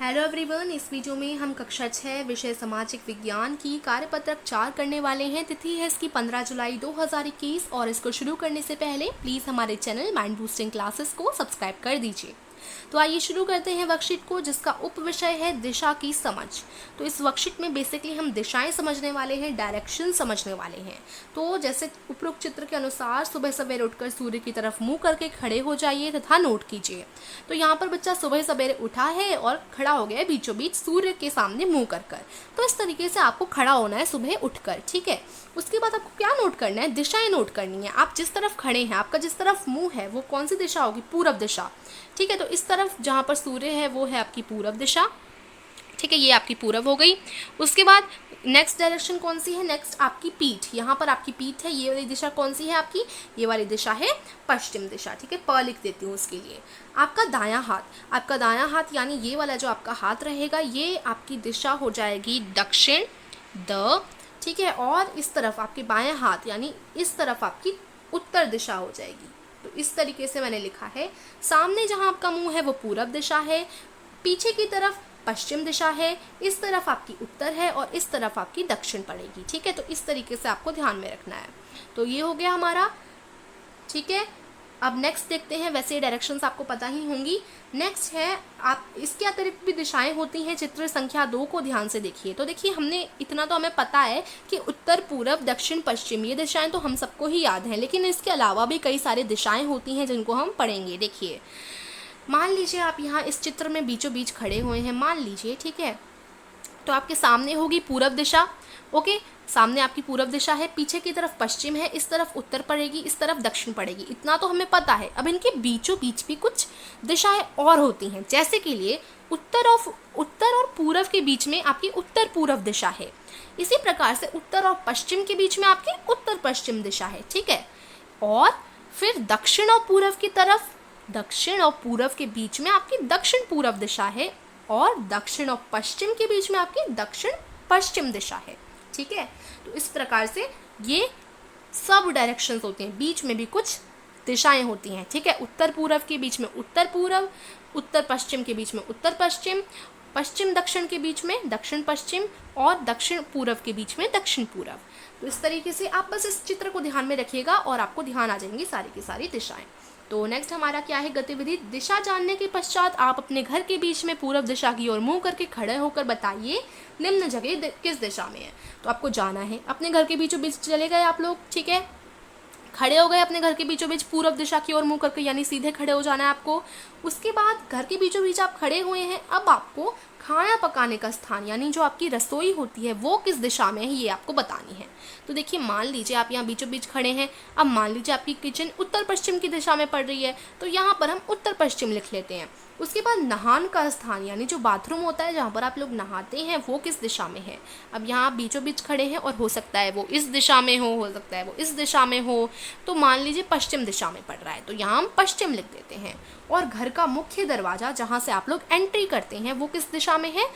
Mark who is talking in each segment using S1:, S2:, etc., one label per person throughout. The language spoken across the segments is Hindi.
S1: हेलो एवरीवन, इस वीडियो में हम कक्षा 6 विषय सामाजिक विज्ञान की कार्यपत्रक 4 करने वाले हैं। तिथि है इसकी 15 जुलाई 2021 और इसको शुरू करने से पहले प्लीज़ हमारे चैनल माइंड बूस्टिंग क्लासेस को सब्सक्राइब कर दीजिए। तो आइए शुरू करते हैं वर्कशीट को, जिसका उप विषय है दिशा की समझ। तो इस वर्कशीट में बेसिकली हम दिशाएं समझने वाले हैं, डायरेक्शन समझने वाले हैं। तो जैसे उपरोक्त चित्र के अनुसार सुबह सवेरे उठकर सूर्य की तरफ मुंह करके खड़े हो जाइए तथा नोट कीजिए। तो यहाँ पर बच्चा सुबह सवेरे उठा है और खड़ा हो गया है बीचों बीच सूर्य के सामने मुंह कर। तो इस तरीके से आपको खड़ा होना है सुबह उठकर, ठीक है। उसके बाद आपको क्या नोट करना है? दिशाएं नोट करनी है। आप जिस तरफ खड़े हैं, आपका जिस तरफ मुंह है वो कौन सी दिशा होगी? पूर्व दिशा, ठीक है। तो इस तरफ जहाँ पर सूर्य है वो है आपकी पूर्व दिशा, ठीक है। ये आपकी पूर्व हो गई। उसके बाद नेक्स्ट डायरेक्शन कौन सी है? नेक्स्ट आपकी पीठ, यहाँ पर आपकी पीठ है। ये वाली दिशा कौन सी है आपकी? ये वाली दिशा है पश्चिम दिशा, ठीक है। प लिख देती हूँ उसके लिए। आपका दायां हाथ, आपका दायां हाथ यानी ये वाला जो आपका हाथ रहेगा, ये आपकी दिशा हो जाएगी दक्षिण, ठीक है। और इस तरफ आपके बायां हाथ यानी इस तरफ आपकी उत्तर दिशा हो जाएगी। तो इस तरीके से मैंने लिखा है। सामने जहाँ आपका मुंह है वो पूरब दिशा है, पीछे की तरफ पश्चिम दिशा है, इस तरफ आपकी उत्तर है और इस तरफ आपकी दक्षिण पड़ेगी, ठीक है। तो इस तरीके से आपको ध्यान में रखना है। तो ये हो गया हमारा, ठीक है। अब नेक्स्ट देखते हैं। वैसे डायरेक्शंस आपको पता ही होंगी। नेक्स्ट है, आप इसके अतिरिक्त भी दिशाएं होती हैं। चित्र संख्या 2 को ध्यान से देखिए। तो देखिए, हमने इतना तो हमें पता है कि उत्तर पूरब दक्षिण पश्चिम, ये दिशाएं तो हम सबको ही याद हैं, लेकिन इसके अलावा भी कई सारी दिशाएं होती हैं जिनको हम पढ़ेंगे। देखिए, मान लीजिए आप यहाँ इस चित्र में बीचों बीच खड़े हुए हैं, मान लीजिए, ठीक है। तो आपके सामने होगी पूरब दिशा, ओके। सामने आपकी पूरब दिशा है, पीछे की तरफ पश्चिम है, इस तरफ उत्तर पड़ेगी, इस तरफ दक्षिण पड़ेगी। इतना तो हमें पता है। अब इनके बीचों बीच भी कुछ दिशाएं और होती हैं। जैसे कि लिए उत्तर और पूरब के बीच में आपकी उत्तर पूरब दिशा है। इसी प्रकार से उत्तर और पश्चिम के बीच में आपकी उत्तर पश्चिम दिशा है, ठीक है। और फिर दक्षिण और पूरब की तरफ, दक्षिण और पूरब के बीच में आपकी दक्षिण पूरब दिशा है और दक्षिण और पश्चिम के बीच में आपकी दक्षिण पश्चिम दिशा है, ठीक है। तो इस प्रकार से ये सब डायरेक्शंस होते हैं। बीच में भी कुछ दिशाएं होती हैं, ठीक है। उत्तर पूरब के बीच में उत्तर पूरब, उत्तर पश्चिम के बीच में उत्तर पश्चिम, पश्चिम दक्षिण के बीच में दक्षिण पश्चिम और दक्षिण पूरब के बीच में दक्षिण पूरब। तो इस तरीके से आप बस इस चित्र को ध्यान में रखिएगा और आपको ध्यान आ जाएंगी सारी की सारी दिशाएं। तो नेक्स्ट हमारा क्या है? गतिविधि। दिशा जानने के पश्चात आप अपने घर के बीच में पूरब दिशा की ओर मुंह करके खड़े होकर बताइए निम्न जगह किस दिशा में है। तो आपको जाना है, अपने घर के बीचों बीच चले गए आप लोग, ठीक है। खड़े हो गए अपने घर के बीचों बीच पूरब दिशा की ओर मुंह करके, यानी सीधे खड़े हो जाना है आपको। उसके बाद घर के बीचों बीच आप खड़े हुए हैं। अब आपको खाना पकाने का स्थान यानी जो आपकी रसोई होती है वो किस दिशा में है, ये आपको बतानी है। तो देखिए, मान लीजिए आप यहाँ बीचों बीच खड़े हैं। अब मान लीजिए आपकी किचन उत्तर पश्चिम की दिशा में पड़ रही है, तो यहाँ पर हम उत्तर पश्चिम लिख लेते हैं। उसके बाद नहान का स्थान यानी जो बाथरूम होता है जहाँ पर आप लोग नहाते हैं वो किस दिशा में है। अब यहाँ आप बीचों बीच खड़े हैं और हो सकता है वो इस दिशा में हो सकता है वो इस दिशा में हो। तो मान लीजिए पश्चिम दिशा में पड़ रहा है, तो यहाँ हम पश्चिम लिख देते हैं। और घर का मुख्य दरवाज़ा जहाँ से आप लोग एंट्री करते हैं वो किस दिशा में है?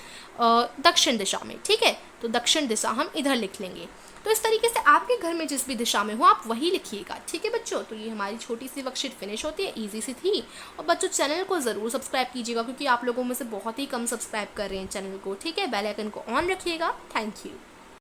S1: दक्षिण दिशा में, ठीक है। तो दक्षिण दिशा हम इधर लिख लेंगे। तो इस तरीके से आपके घर में जिस भी दिशा में हो आप वही लिखिएगा, ठीक है बच्चों। तो ये हमारी छोटी सी वर्कशीट फिनिश होती है, इजी सी थी। और बच्चों, चैनल को ज़रूर सब्सक्राइब कीजिएगा क्योंकि आप लोगों में से बहुत ही कम सब्सक्राइब कर रहे हैं चैनल को, ठीक है। बेल आइकन को ऑन रखिएगा। Thank you.